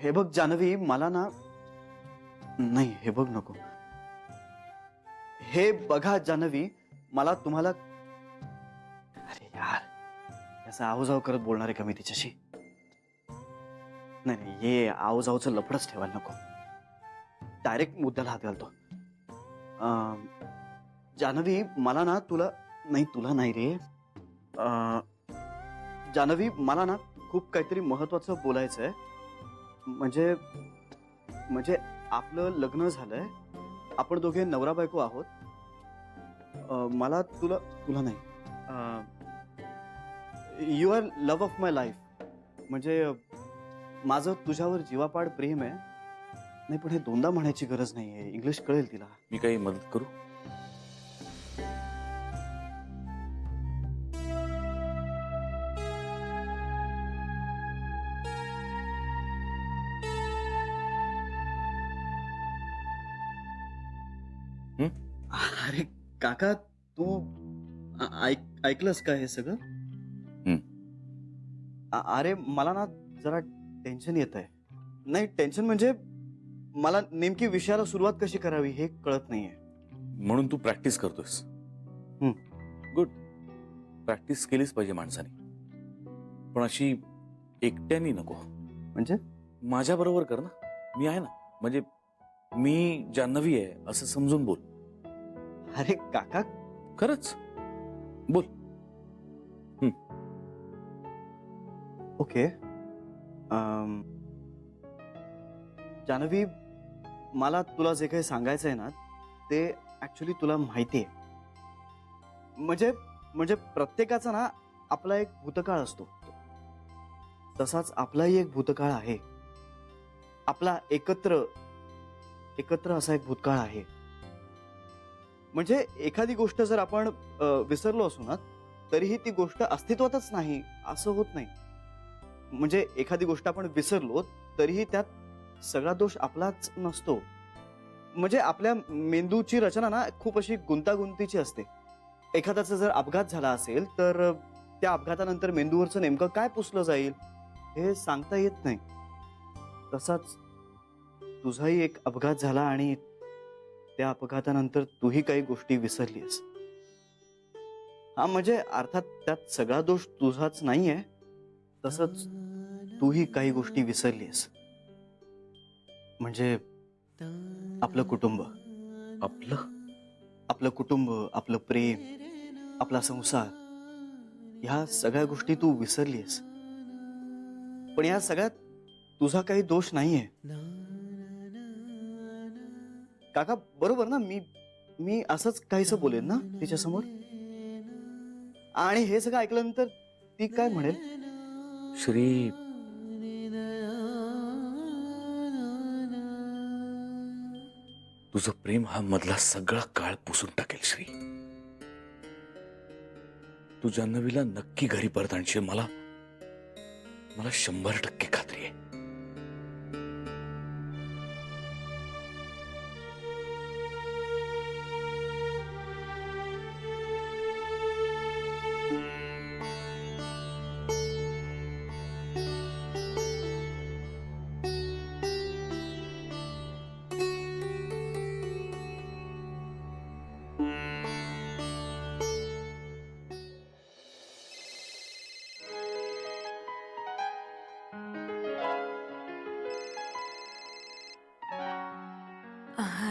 हे बघ जानवी, मला ना, नाही हे बघ नको. हे बघा जानवी, मला तुम्हाला, अरे यार, याचा आवजाव करत बोलणार आहे का मी तिच्याशी? नाही नाही, हे आवजावचं लफडच ठेवायला नको. डायरेक्ट मुद्द्याला हात घालतो. जानवी, मला ना तुला, नाही तुला नाही रे, जानवी, मला ना खूप काहीतरी महत्वाचं बोलायचं आहे. म्हणजे म्हणजे आपलं लग्न झालंय, आपण दोघे नवरा बायको आहोत. मला तुला, तुला नाही, you are love of my life. म्हणजे माझं तुझ्यावर जीवापाड प्रेम आहे. नाही पण हे दोनदा म्हणायची गरज नाहीये, इंग्लिश कळेल तिला. मी काही मदत करू? अरे काका, तू ऐकलंस का हे सगळं? अरे मला ना जरा टेन्शन येत आहे. नाही टेन्शन म्हणजे मला नेमकी विषयाला सुरुवात कशी करावी हे कळत नाहीये. म्हणून तू प्रॅक्टिस करतोयस? गुड. प्रॅक्टिस केलीच पाहिजे माणसाने, पण अशी एकट्यानी नको. म्हणजे माझ्या बरोबर कर ना, मी आहे ना. म्हणजे मी जान्हवी आहे असं समजून बोल. अरे काका, खरंच बोल. ओके. जानवी, मला तुला जे काही सांगायचं आहे ना ते ऍक्च्युली तुला माहिती आहे. म्हणजे म्हणजे प्रत्येकाचा ना आपला एक भूतकाळ असतो, तसाच आपलाही एक भूतकाळ आहे. आपला एकत्र एकत्र असा एक भूतकाळ आहे. म्हणजे एखादी गोष्ट जर आपण विसरलो असू ना तरीही ती गोष्ट अस्तित्वातच नाही असं होत नाही. म्हणजे एखादी गोष्ट आपण विसरलो तरीही त्यात सगळा दोष आपलाच नसतो. म्हणजे आपल्या मेंदूची रचना ना खूप अशी गुंतागुंतीची असते. एखाद्याचा जर अपघात झाला असेल तर त्या अपघातानंतर मेंदूवरचं नेमकं काय पुसलं जाईल हे सांगता येत नाही. तसाच तुझाही एक अपघात झाला आणि त्या अपघातानंतर तूही काही गोष्टी विसरलीस. हा म्हणजे अर्थात त्यात सगळा दोष तुझाच नाहीये, तसंच तूही काही गोष्टी विसरलीस. म्हणजे आपलं कुटुंब, आपलं कुटुंब, आपलं प्रेम, आपला संसार, ह्या सगळ्या गोष्टी तू विसरलीस. पण या सगळ्यात तुझा काही दोष नाहीये. काका बरोबर ना? मी असंच काहीसं बोलेन ना तिच्या समोर? आणि हे सगळं ऐकल्यानंतर ती काय म्हणेल? श्री, तुझं प्रेम हा मधला सगळा काळ पुसून टाकेल. श्री, तू जान्हवीला नक्की घरी परत आणशील, मला 100% खात्री आहे.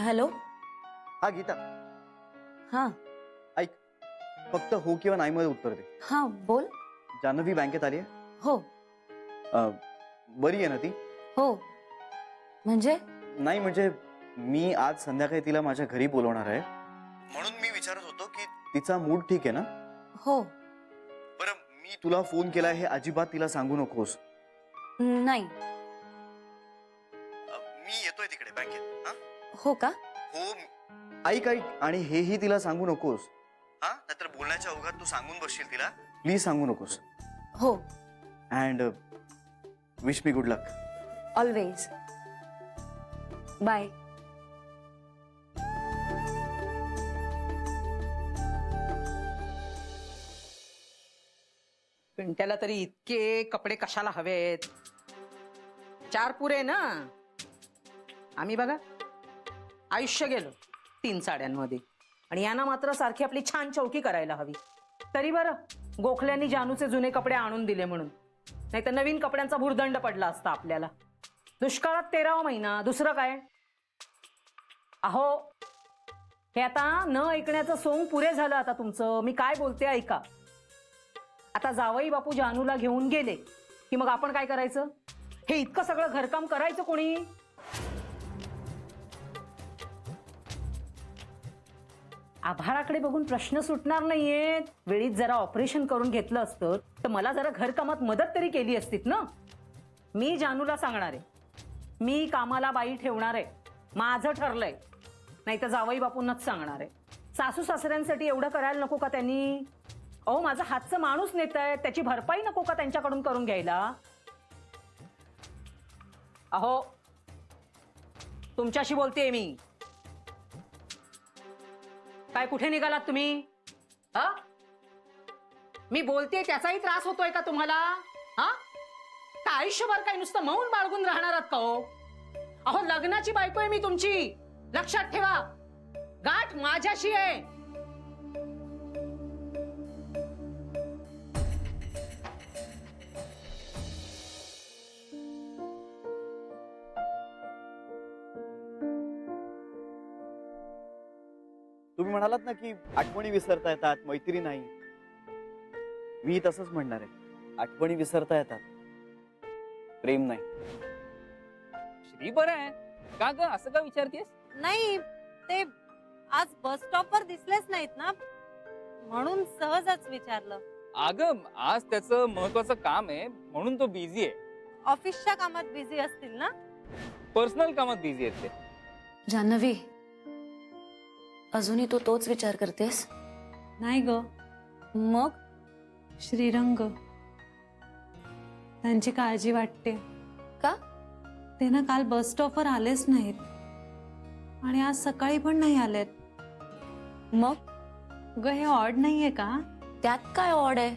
हॅलो. हा गीता, हां ऐक, फक्त हो किंवा नाही मध्ये उत्तर दे. हां बोल. जान्हवी बँकेत आली आहे? हो बरी आहे ना ती? हो. म्हणजे नाही म्हणजे मी आज संध्याकाळी तिला माझ्या घरी बोलवणार आहे, म्हणून मी विचारत होतो की तिचा मूड ठीक आहे ना? हो. बरं, मी तुला फोन केलाय हे अजिबात तिला सांगू नकोस. नाही. मी येतोय तिकडे बँकेत. हो का? हो. ऐक ऐक, आणि हेही तिला सांगू नकोस हा, नाहीतर बोलण्याच्या ओघात तू सांगून बसशील तिला. प्लीज सांगू नकोस. हो. And wish me good luck. Always. Bye. पिंट्याला तरी इतके कपडे कशाला हवेत? 4 पुरे ना. आम्ही बघा आयुष्य गेलो 3 साड्यांमध्ये आणि यांना मात्र सारखी आपली छान चौकी करायला हवी. तरी बरं गोखल्यांनी जानूचे जुने कपडे आणून दिले म्हणून, नाही तर नवीन कपड्यांचा भुर्दंड पडला असता आपल्याला. दुष्काळात 13वा महिना, दुसरं काय. अहो हे आता न ऐकण्याचं सोंग पुरे झालं आता तुमचं. मी काय बोलते ऐका. आता जावई बापू जानूला घेऊन गेले की मग आपण काय करायचं? हे इतकं सगळं घरकाम करायचं कोणी? आभाळाकडे बघून प्रश्न सुटणार नाहीयेत. वेळीत जरा ऑपरेशन करून घेतलं असतं तर मला जरा घरकामात मदत तरी केली असतीत ना. मी जानूला सांगणार आहे, मी कामाला बाई ठेवणार आहे. माझं ठरलंय. नाही तर जावई बापूंनाच सांगणार आहे. सासू सासऱ्यांसाठी एवढं करायला नको का त्यांनी? अहो माझा हातचं माणूस नेत आहे, त्याची भरपाई नको का त्यांच्याकडून करून घ्यायला? अहो तुमच्याशी बोलतेय मी. काय कुठे निघालात तुम्ही? हा, मी बोलतेय त्याचाही त्रास होतोय का तुम्हाला? हा, का आयुष्यभर काय नुसतं मौन बाळगून राहणार आहात का हो? अहो लग्नाची बायको आहे मी तुमची, लक्षात ठेवा. गाठ माझ्याशी आहे. तुम्ही म्हणालात ना की आठवणी विसरता येतात, मैत्री नाही. मी तसंच म्हणणार आहे. आठवणी विसरता येतात, प्रेम नाही. श्री बरं आहे का ग? असं का विचारतेस? नाही, ते आज बस स्टॉपवर दिसलेच नाहीत ना, म्हणून सहजच विचारलं. अगं आज त्याचं महत्वाचं काम आहे म्हणून तो बिझी आहे. ऑफिसच्या कामात बिझी असतील ना? पर्सनल कामात बिझी आहेत ते. जान्हवी, अजूनही तू तोच विचार करतेस? नाही ग, मग श्रीरंग, त्यांची काळजी वाटते. का? ते ना काल बस स्टॉपवर आलेच नाहीत आणि आज सकाळी पण नाही आलेत. मग ग हे ऑड नाहीये का? त्यात काय ऑड आहे?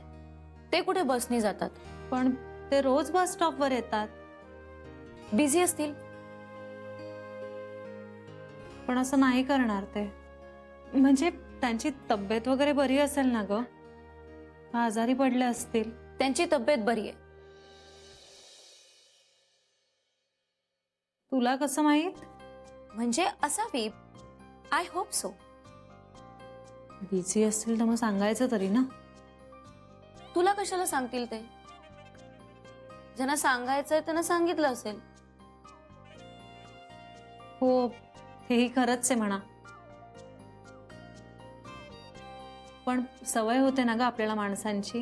ते कुठे बसनी जातात? पण ते रोज बस स्टॉपवर येतात. बिझी असतील. पण असं नाही करणार ते. म्हणजे त्यांची तब्येत वगैरे बरी असेल ना ग? का आजारी पडले असतील? त्यांची तब्येत बरी आहे. तुला कसं माहित? म्हणजे असावी. I hope so. बिझी असतील तर मग सांगायचं तरी ना. तुला कशाला सांगतील ते? ज्यांना सांगायचंय त्यांना सांगितलं असेल. हो, हेही खरंच आहे म्हणा. पण सवय होते ना ग आपल्याला माणसांची,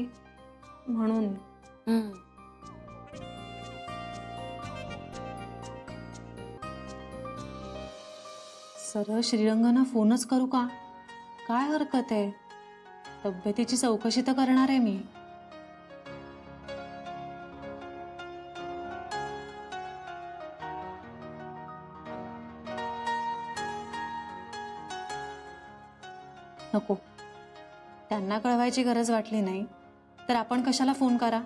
म्हणून. सरळ श्रीरंगांना फोनच करू का? काय हरकत आहे? तब्येतीची चौकशी तर करणार आहे मी. नको, त्यांना कळवायची गरज वाटली नाही तर आपण कशाला फोन करा.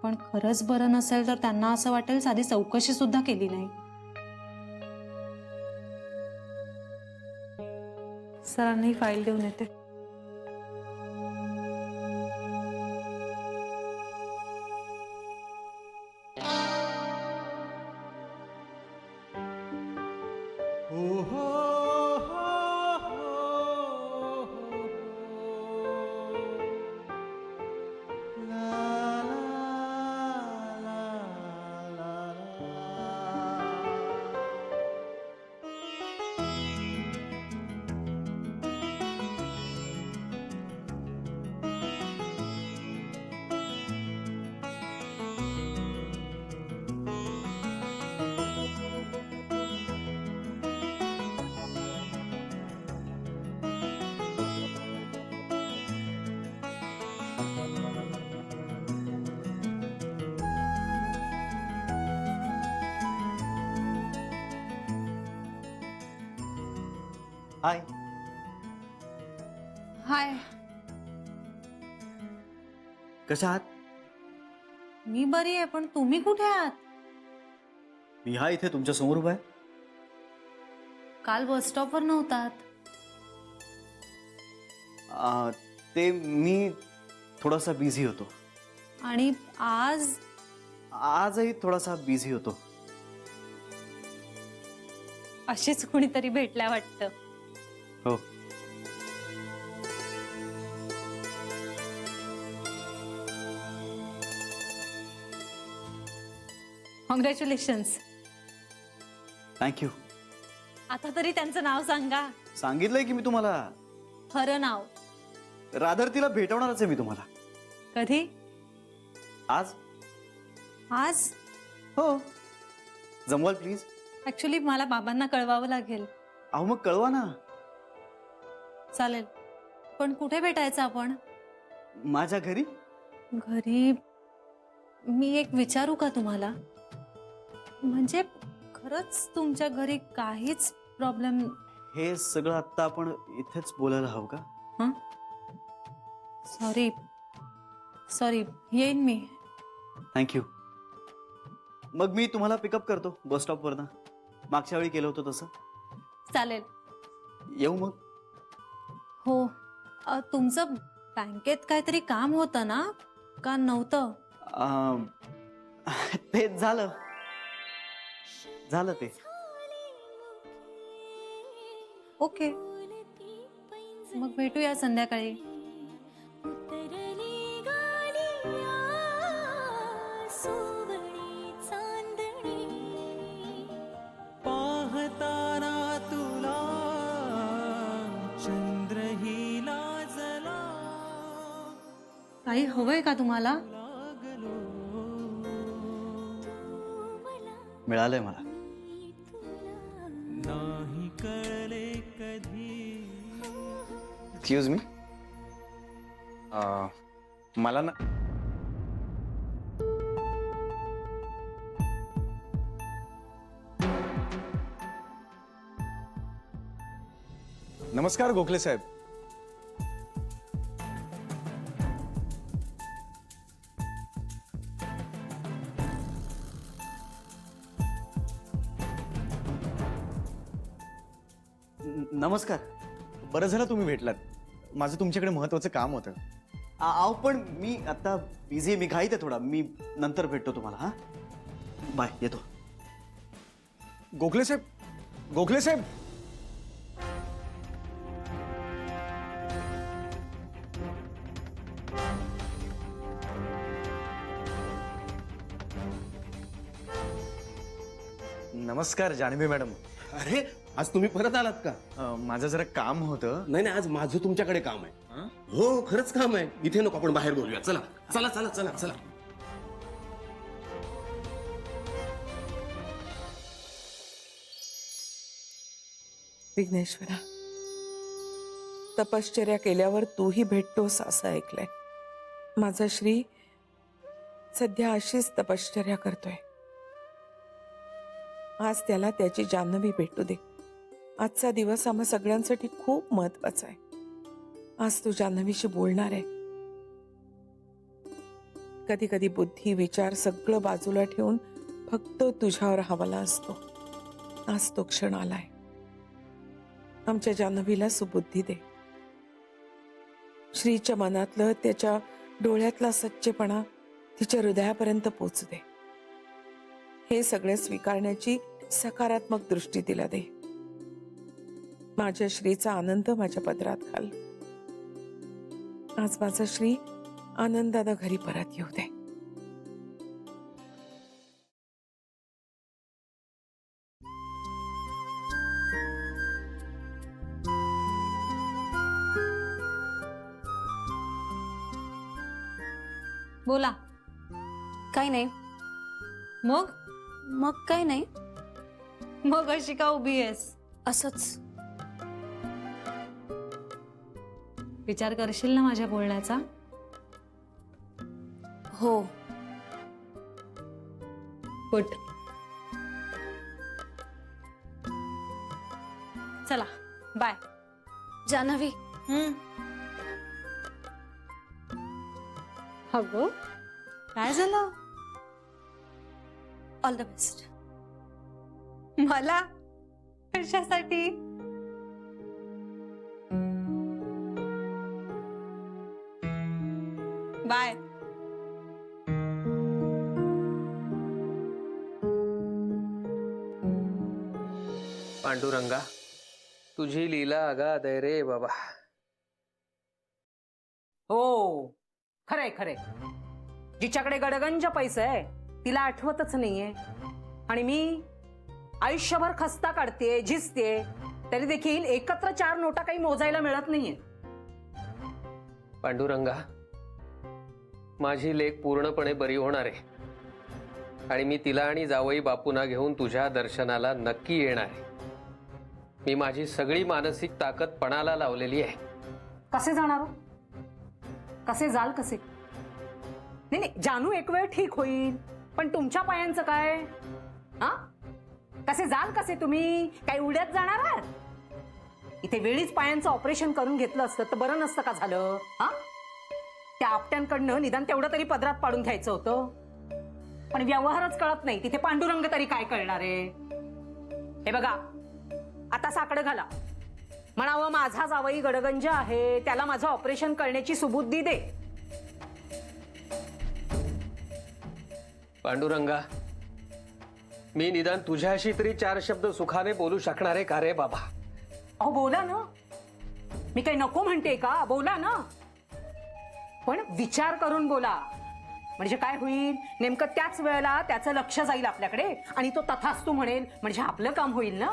पण खरंच बरं नसेल तर त्यांना असं वाटेल साधी चौकशी सुद्धा केली नाही. सरांनी फाईल देऊन येते. हाय. हाय. कशा आहात? मी बरी आहे, पण तुम्ही कुठे आहात? मी हा इथे तुमच्या समोर उभा आहे. काल बस स्टॉपवर नव्हतात. ते मी थोडासा बिझी होतो. आणि आज आजही थोडासा बिझी होतो. अशीच कुणीतरी भेटल्या वाटतं. हो. कॉंग्रॅच्युलेशन्स. थँक्यू. आता तरी त्यांचं नाव सांगा. सांगितलंय की मी तुम्हाला. खरं नाव. रादर तिला भेटवणारच आहे मी तुम्हाला. कधी? आज. आज? हो. जमवाल प्लीज. ऍक्च्युली मला बाबांना कळवावं लागेल. अहो मग कळवा ना. चालेल, पण कुठे भेटायचं आपण? माझ्या घरी. घरी? मी एक विचारू का तुम्हाला? म्हणजे खरंच तुमच्या घरी काहीच प्रॉब्लेम? हे सगळं आता आपण इथेच बोलायला हवं का? सॉरी सॉरी, येईन मी. थँक्यू. मग मी तुम्हाला पिकअप करतो बस स्टॉपवरनं. मागच्या वेळी केलं होतं तसं. चालेल. येऊ मग? हो. तुमचं बँकेत काहीतरी काम होतं ना, का नव्हतं? ते झालं झालं ते. ओके, मग भेटूया संध्याकाळी. पाहताना तुला चंद्रही लाजला. काही हवंय का तुम्हाला? मिळालंय मला. नाही कळले कधी. Excuse me. मला ना नमस्कार गोखले साहेब. नमस्कार. बरं झालं तुम्ही भेटलात. माझं तुमच्याकडे महत्वाचं काम होतं. अहो पण मी आता बिझी. मी घाईत आहे थोडा. मी नंतर भेटतो तुम्हाला. हा, बाय. येतो. गोखले साहेब. गोखले साहेब. नमस्कार जान्हवी मॅडम. अरे आज तुम्ही परत आलात का? माझं जरा काम होतं. नाही नाही, आज माझं तुमच्याकडे काम आहे. हो खरंच काम आहे. इथे नको, आपण बाहेर बोलूया. चला चला चला चला चला. विघ्नेश्वरा, तपश्चर्या केल्यावर तूही भेटतोस असं ऐकलंय. माझा श्री सध्या अशीच तपश्चर्या करतोय. आज त्याला त्याची जान्हवी भेटू दे. आजचा दिवस आम्हा सगळ्यांसाठी खूप महत्वाचा आहे. आज तू जान्हवीशी बोलणार आहे. कधी कधी बुद्धी विचार सगळं बाजूला ठेवून फक्त तुझ्यावर हवाला असतो. आज तो क्षण आलाय. आमच्या जान्हवीला सुबुद्धी दे. श्रीच्या मनातलं, त्याच्या डोळ्यातला सच्चेपणा तिच्या हृदयापर्यंत पोचू दे. हे सगळे स्वीकारण्याची सकारात्मक दृष्टी तिला दे. माझ्या श्रीचा आनंद माझ्या पदरात घाल. आज माझा श्री आनंदानं घरी परत येऊ दे. बोला. काही नाही. मग मग काही नाही. मग अशी का उभी आहेस? असंच. विचार करशील ना माझ्या बोलण्याचा? हो. गुड. चला बाय. जान्हवी, अगं काय झालं? All the best. मला कशासाठी? बाय. पांडुरंगा, तुझी लीला अगाध आहे रे बाबा. हो खरंय खरंय. जिच्याकडे गडगंज पैसा आहे तिला आठवतच नाहीये. आणि मी आयुष्यभर खस्ता काढते झिजते तरी देखील एकत्र 4 नोटा काही मोजायला मिळत नाहीये. पांडुरंगा, माझी लेक पूर्णपणे बरी होणार आहे आणि मी तिला आणि जावई बापूंना घेऊन तुझ्या दर्शनाला नक्की येणार आहे. मी माझी सगळी मानसिक ताकद पणाला लावलेली आहे. कसे जाणार हो? कसे जाल कसे? नाही नाही, जानू एक वेळ ठीक होईल पण तुमच्या पायांचं काय? हा, कसे जाल कसे तुम्ही? काही उड्यात जाणार आहात? इथे वेळीच पायांचं ऑपरेशन करून घेतलं असतं तर बरं नसतं का झालं? हा, त्या आपट्यांकडनं निदान तेवढं तरी पदरात पाडून घ्यायचं होतं. पण व्यवहारच कळत नाही तिथे पांडुरंग तरी काय कळणार आहे? हे बघा, आता साकडं घाला. म्हणावं माझा जावई गडगंज आहे, त्याला माझं ऑपरेशन करण्याची सुबुद्धी दे. पांडुरंगा, मी निदान तुझ्याशी तरी 4 शब्द सुखाने बोलू शकणार आहे का रे बाबा? अहो बोला ना, मी काही नको म्हणते का? बोला ना, पण विचार करून बोला. म्हणजे काय होईल, नेमकं त्याच वेळेला त्याचं लक्ष जाईल आपल्याकडे आणि तो तथास्तू म्हणेल, म्हणजे आपलं काम होईल ना.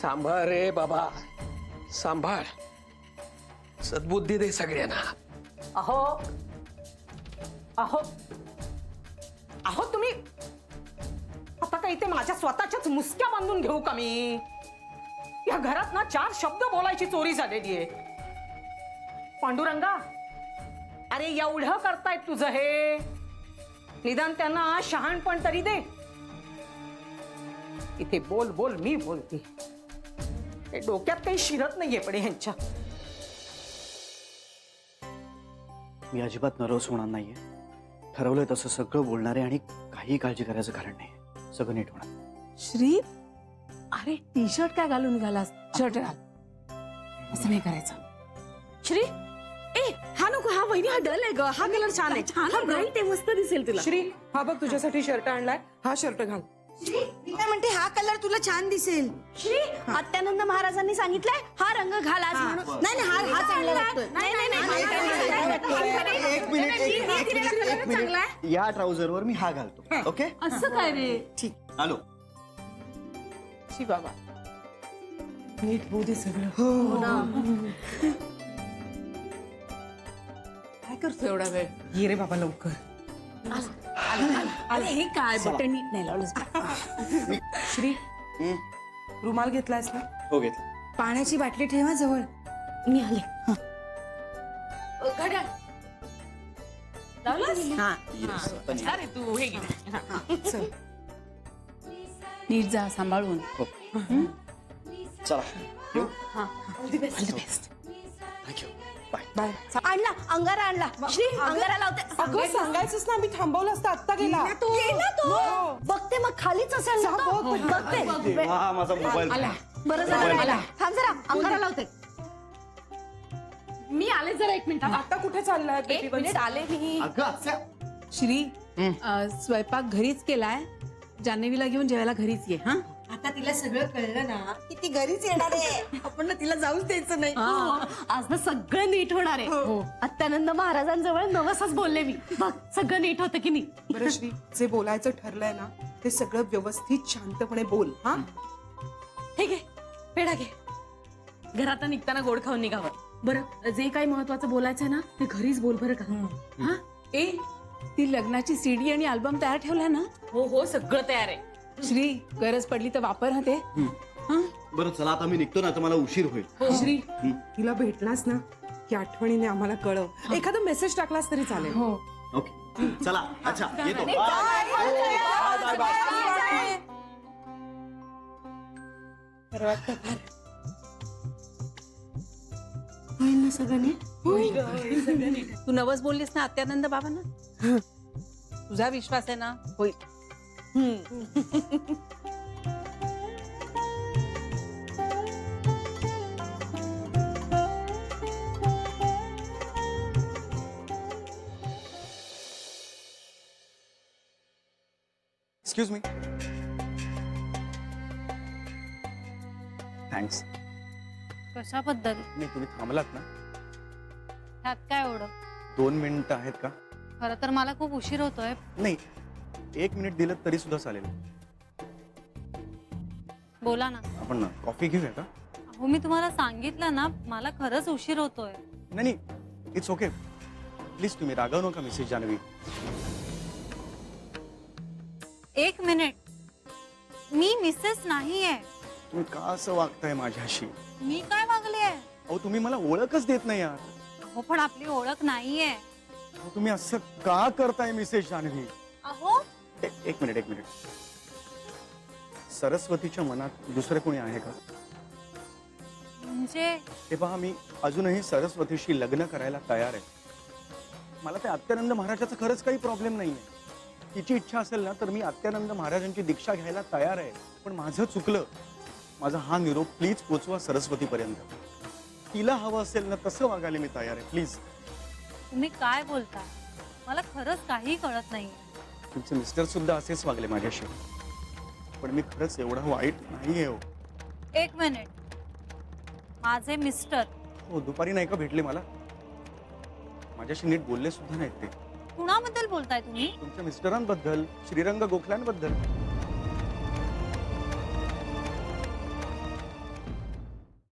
सांभाळ रे बाबा, सांभाळ. सद्बुद्धी दे सगळ्यांना. अहो अहो अहो तुम्ही आता काही ते माझ्या स्वतःच्याच मुसक्या बांधून घेऊ का मी? या घरात ना 4 शब्द बोलायची चोरी झालेली आहे. पांडुरंगा, अरे एवढं करतायत तुझं हे, निदान त्यांना शहाणपण तरी दे. इथे बोल बोल मी बोलते, हे डोक्यात काही शिरत नाहीये पण ह्यांच्या. मी अजिबात नर्वस होणार नाहीये. ठरवलंय तसं सगळं बोलणार आहे आणि काही काळजी करायचं कारण नाही. सगळं नीट होणार. श्री, अरे टी शर्ट काय घालून निघालास? शर्ट घाल. असं नाही करायचं. श्री, ए हा नको, हा वहिनी हा डल आहे ग, हा कलर छान आहे. हा ब्राईट आहे, मस्त दिसेल तुला. श्री, हा बघ तुझ्यासाठी शर्ट आणलाय, हा शर्ट घाल. काय म्हणते, हा कलर तुला छान दिसेल. श्री, अत्यानंद महाराजांनी सांगितलंय हा रंग घाल आज म्हणून. नाही नाही, हा चांगला लागतोय. नाही नाही नाही, एक मिनिट. या ट्राउझरवर मी हा घालतो. ओके, असं काय रे? ठीक, आलो. शी बाबा, नीट होऊ दे सगळं. काय करतो एवढा वेळ? ये रे बाबा लवकर. अरे हे काय बटन नीट नाही लावलं. श्री, रुमाल घेतलायस ना? हो, घेतलं. पाण्याची बाटली ठेवा जवळ. मी आले. घड्याळ लावलंस? हा. अरे तू हे घे. चल. नीट जा, सांभाळून. चला, येऊ. All the best. Thank you. Bye. Bye. आणला अंगारा, आणला. श्री, अंगारा लावते. अगं सांगायचंच ना, मी थांबवलं असतं, आत्ता गेला. गेला तो. बघते मग खालीच असेल ना तो. बघते. हा, माझा मोबाईल. बरं झालं. थांब जरा, अंगारा लावते. मी आले जरा 1 मिनिट. आता कुठे चाललाय? 1 मिनिट आले मी. अगं, अच्छा. श्री, स्वयंपाक घरीच केलाय. जान्हवीला घेऊन जेवायला घरीच ये. हा, आता तिला सगळं कळलं ना की ती घरीच येणार आहे. आपण ना तिला जाऊच द्यायचं नाही. आज ना सगळं नीट होणार आहे. अत्यानंद महाराजांजवळ नवसच बोलले मी. बघ सगळं नीट होतं की नाही. बरं श्री, जे बोलायचं ठरलंय ना ते सगळं व्यवस्थित शांतपणे बोल. हा, हे घे, पेढा घे. घरात निघताना गोड खाऊन निघावं. बरं, जे काही महत्वाचं बोलायचं ना ते घरीच बोल बरं का. हा. ए, ती लग्नाची सीडी आणि अल्बम तयार ठेवलाय ना? हो हो, सगळं तयार आहे. श्री, गरज पडली तर वापर हा ते. हा? बरं, चला आता मी निघतो ना, तर मला उशीर होईल. श्री, तिला भेटलास ना की आठवणीने आम्हाला कळव. एखादा मेसेज टाकलास तरी चालेल. हो. ओके, चला. अच्छा, येतो. बाय. बाय. होईल ना सगळं नीट? तू नवस बोललीस ना अत्यानंद बाबांना? तुझा विश्वास आहे ना? होईल. Excuse me. थँक्स. कशाबद्दल? नाही तुम्ही थांबलात ना, त्यात काय एवढं? 2 मिनिटं आहेत का? खरं तर मला खूप उशीर होतोय. नाही 1 मिनिट दिलं तरी सुद्धा चालेल. बोला ना. आपण कॉफी घेऊया का? हो मी तुम्हाला सांगितलं ना मला खरंच उशीर होतोय. नाही इट्स ओके. प्लीज तुम्ही रागवू नका मिसेस जानवी. 1 मिनिट. मी मिसेस नाहीये. तुम्ही का असं वागताय माझ्याशी? मी काय वागले? अहो तुम्ही मला ओळखच देत नाही यार. अहो पण आपली ओळख नाहीये. अहो, तुम्ही असं का करताय मिसेस जानवी? अहो एक मिनिट. सरस्वतीच्या मनात दुसरं कोणी आहे का? म्हणजे हे पहा मी अजूनही सरस्वतीशी लग्न करायला तयार आहे. मला त्या अत्यानंद महाराजाचा खरंच काही प्रॉब्लेम नाहीये. तिची इच्छा असेल ना तर मी अत्यानंद महाराजांची दीक्षा घ्यायला तयार आहे. पण माझं चुकलं. माझा हा निरोप प्लीज पोचवा सरस्वतीपर्यंत. तिला हवं असेल ना तसं वागायला मी तयार आहे. प्लीज. तुम्ही काय बोलता? मला खरंच काही कळत नाही. तुमचे मिस्टर सुद्धा असेच वागले माझ्याशी. पण मी खरंच एवढं वाईट नाहीये हो. 1 मिनिट. माझे मिस्टर हो दुपारी नाही का भेटले मला. माझ्याशी नीट बोलले सुद्धा नाहीत ते. कुणाबद्दल बोलताय तुम्ही? तुमच्या मिस्टरांबद्दल, श्रीरंग गोखल्यांबद्दल.